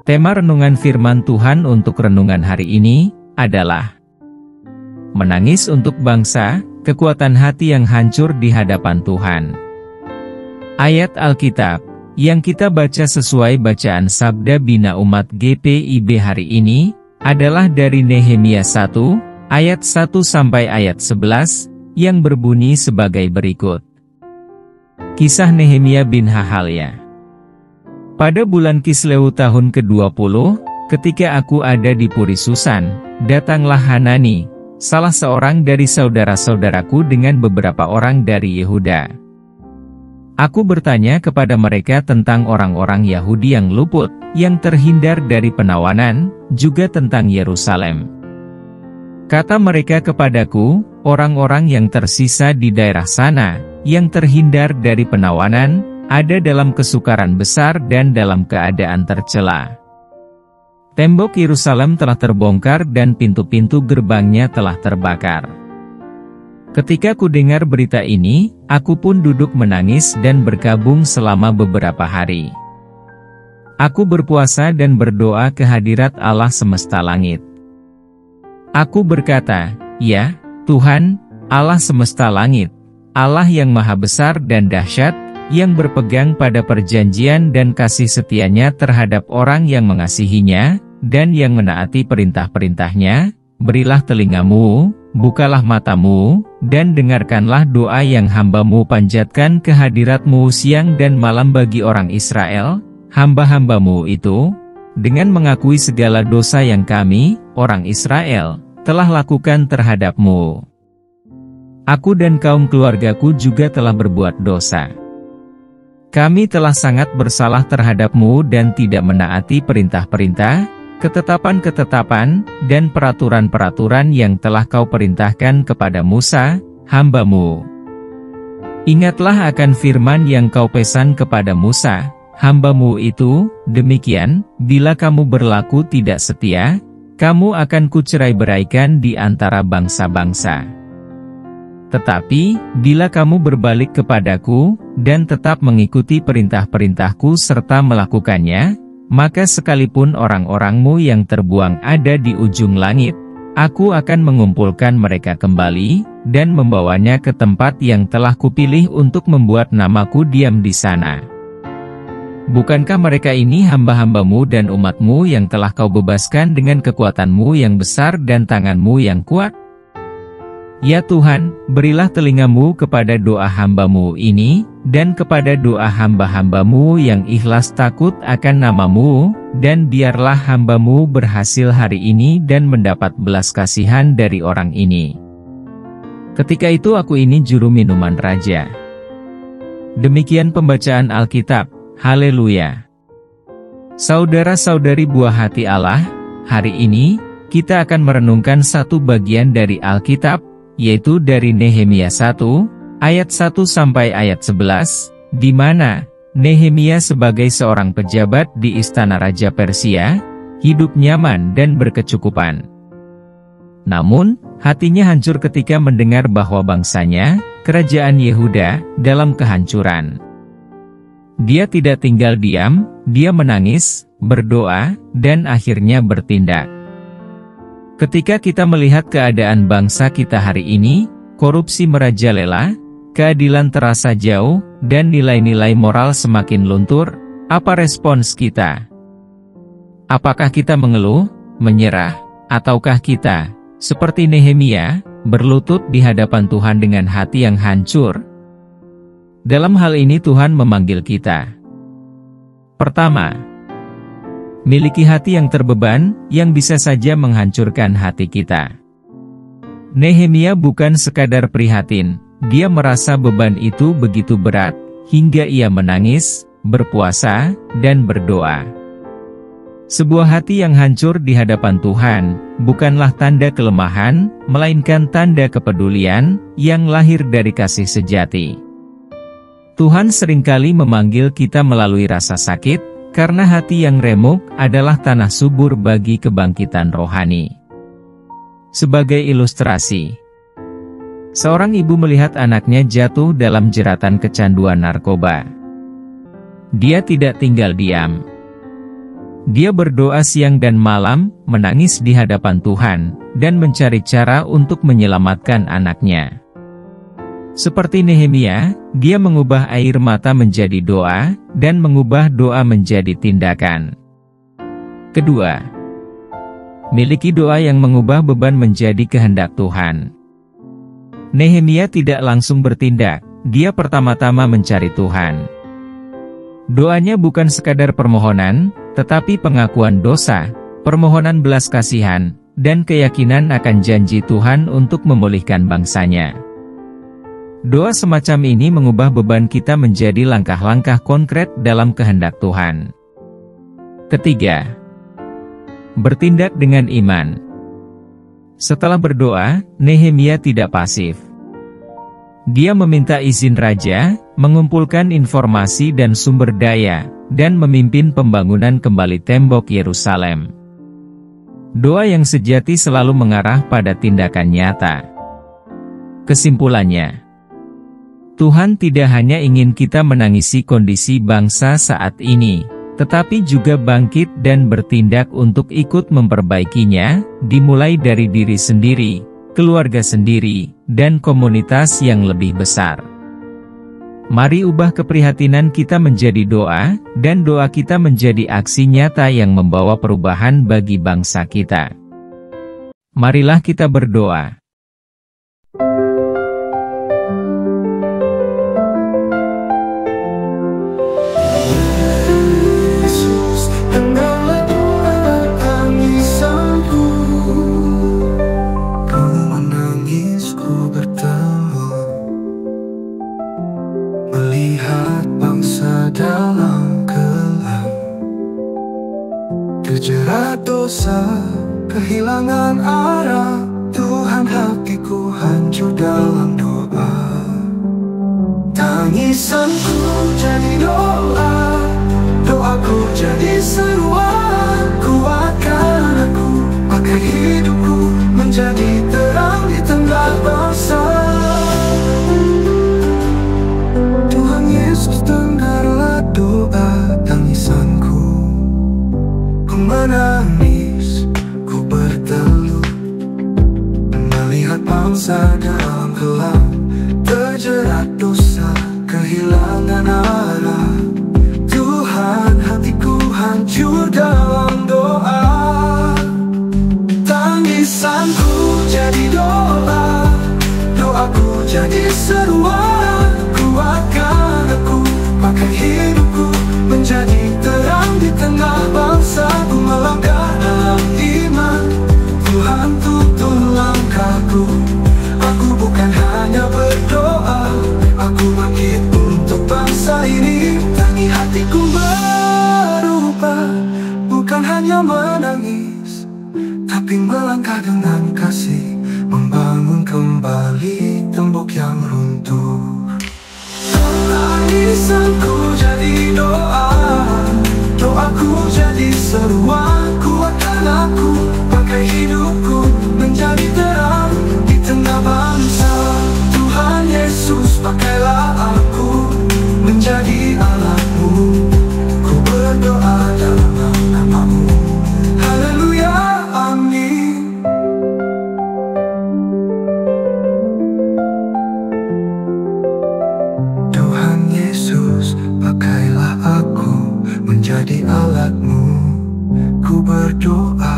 Tema renungan firman Tuhan untuk renungan hari ini adalah menangis untuk bangsa, kekuatan hati yang hancur di hadapan Tuhan. Ayat Alkitab yang kita baca sesuai bacaan Sabda Bina Umat GPIB hari ini adalah dari Nehemia 1 ayat 1 sampai ayat 11 yang berbunyi sebagai berikut. Kisah Nehemia bin Hahalya. Pada bulan Kisleu tahun ke-20, ketika aku ada di Puri Susan, datanglah Hanani, salah seorang dari saudara-saudaraku dengan beberapa orang dari Yehuda. Aku bertanya kepada mereka tentang orang-orang Yahudi yang luput, yang terhindar dari penawanan, juga tentang Yerusalem. Kata mereka kepadaku, orang-orang yang tersisa di daerah sana, yang terhindar dari penawanan, ada dalam kesukaran besar dan dalam keadaan tercela. Tembok Yerusalem telah terbongkar dan pintu-pintu gerbangnya telah terbakar. Ketika ku dengar berita ini, aku pun duduk menangis dan berkabung selama beberapa hari. Aku berpuasa dan berdoa ke hadirat Allah semesta langit. Aku berkata, "Ya, Tuhan, Allah semesta langit, Allah yang maha besar dan dahsyat, yang berpegang pada perjanjian dan kasih setianya terhadap orang yang mengasihinya, dan yang menaati perintah-perintahnya, berilah telingamu, bukalah matamu, dan dengarkanlah doa yang hamba-Mu panjatkan ke hadirat-Mu siang dan malam bagi orang Israel, hamba-hamba-Mu itu, dengan mengakui segala dosa yang kami, orang Israel, telah lakukan terhadap-Mu. Aku dan kaum keluargaku juga telah berbuat dosa. Kami telah sangat bersalah terhadap-Mu dan tidak menaati perintah-perintah, ketetapan-ketetapan, dan peraturan-peraturan yang telah Kau perintahkan kepada Musa, hamba-Mu. Ingatlah akan firman yang Kau pesan kepada Musa, hamba-Mu itu, demikian, bila kamu berlaku tidak setia, kamu akan kucerai-beraikan di antara bangsa-bangsa. Tetapi, bila kamu berbalik kepadaku, dan tetap mengikuti perintah-perintahku serta melakukannya, maka sekalipun orang-orangmu yang terbuang ada di ujung langit, aku akan mengumpulkan mereka kembali, dan membawanya ke tempat yang telah kupilih untuk membuat namaku diam di sana. Bukankah mereka ini hamba-hamba-Mu dan umat-Mu yang telah Kau bebaskan dengan kekuatan-Mu yang besar dan tangan-Mu yang kuat? Ya Tuhan, berilah telingamu kepada doa hamba-Mu ini, dan kepada doa hamba-hamba-Mu yang ikhlas takut akan nama-Mu, dan biarlah hamba-Mu berhasil hari ini dan mendapat belas kasihan dari orang ini. Ketika itu aku ini juru minuman raja." Demikian pembacaan Alkitab. Haleluya. Saudara-saudari buah hati Allah, hari ini, kita akan merenungkan satu bagian dari Alkitab, yaitu dari Nehemia 1, ayat 1 sampai ayat 11, di mana Nehemia sebagai seorang pejabat di istana Raja Persia, hidup nyaman dan berkecukupan. Namun, hatinya hancur ketika mendengar bahwa bangsanya, kerajaan Yehuda, dalam kehancuran. Dia tidak tinggal diam, dia menangis, berdoa, dan akhirnya bertindak. Ketika kita melihat keadaan bangsa kita hari ini, korupsi merajalela, keadilan terasa jauh, dan nilai-nilai moral semakin luntur, apa respons kita? Apakah kita mengeluh, menyerah, ataukah kita, seperti Nehemia, berlutut di hadapan Tuhan dengan hati yang hancur? Dalam hal ini Tuhan memanggil kita. Pertama, miliki hati yang terbeban, yang bisa saja menghancurkan hati kita. Nehemia bukan sekadar prihatin, dia merasa beban itu begitu berat, hingga ia menangis, berpuasa, dan berdoa. Sebuah hati yang hancur di hadapan Tuhan, bukanlah tanda kelemahan, melainkan tanda kepedulian, yang lahir dari kasih sejati. Tuhan seringkali memanggil kita melalui rasa sakit, karena hati yang remuk adalah tanah subur bagi kebangkitan rohani. Sebagai ilustrasi, seorang ibu melihat anaknya jatuh dalam jeratan kecanduan narkoba. Dia tidak tinggal diam. Dia berdoa siang dan malam, menangis di hadapan Tuhan, dan mencari cara untuk menyelamatkan anaknya. Seperti Nehemia, dia mengubah air mata menjadi doa, dan mengubah doa menjadi tindakan. Kedua, miliki doa yang mengubah beban menjadi kehendak Tuhan. Nehemia tidak langsung bertindak, dia pertama-tama mencari Tuhan. Doanya bukan sekadar permohonan, tetapi pengakuan dosa, permohonan belas kasihan, dan keyakinan akan janji Tuhan untuk memulihkan bangsanya. Doa semacam ini mengubah beban kita menjadi langkah-langkah konkret dalam kehendak Tuhan. Ketiga, bertindak dengan iman. Setelah berdoa, Nehemia tidak pasif. Dia meminta izin raja, mengumpulkan informasi dan sumber daya, dan memimpin pembangunan kembali tembok Yerusalem. Doa yang sejati selalu mengarah pada tindakan nyata. Kesimpulannya, Tuhan tidak hanya ingin kita menangisi kondisi bangsa saat ini, tetapi juga bangkit dan bertindak untuk ikut memperbaikinya, dimulai dari diri sendiri, keluarga sendiri, dan komunitas yang lebih besar. Mari ubah keprihatinan kita menjadi doa, dan doa kita menjadi aksi nyata yang membawa perubahan bagi bangsa kita. Marilah kita berdoa. Melihat bangsa dalam gelap, terjerat dosa, kehilangan arah. Tuhan, hatiku hancur dalam doa. Tangisanku jadi doa, doaku jadi seruan. Kuatkan aku, pakai hidupku menjadi terang di tengah bangsa. Dengarlah doa tangisanku. Ku menangis, ku berteluh, melihat bangsa dalam gelap, terjerat dosa, kehilangan arah. Tuhan, hatiku hancur dalam doa. Tangisanku jadi doa, doaku jadi seruan. Kuatkan aku, pakai hidupku menjadi terang di tengah bangsa. Ku melangkah dalam iman, Tuhan tuntun langkahku. Aku bukan hanya berdoa, aku bangkit untuk bangsa ini. Tangi hatiku berubah, bukan hanya menangis, tapi melangkah dengan kasih, membangun kembali tembok yang runtuh. Tangisanku jadi doa, doaku jadi seruan. Kuatkan aku, pakai hidupku menjadi terang di tengah bangsa. Tuhan Yesus, pakailah aku menjadi alatmu. Ku berdoa dalam nama-Mu. Haleluya, amin. Pakailah aku menjadi alat-Mu. Ku berdoa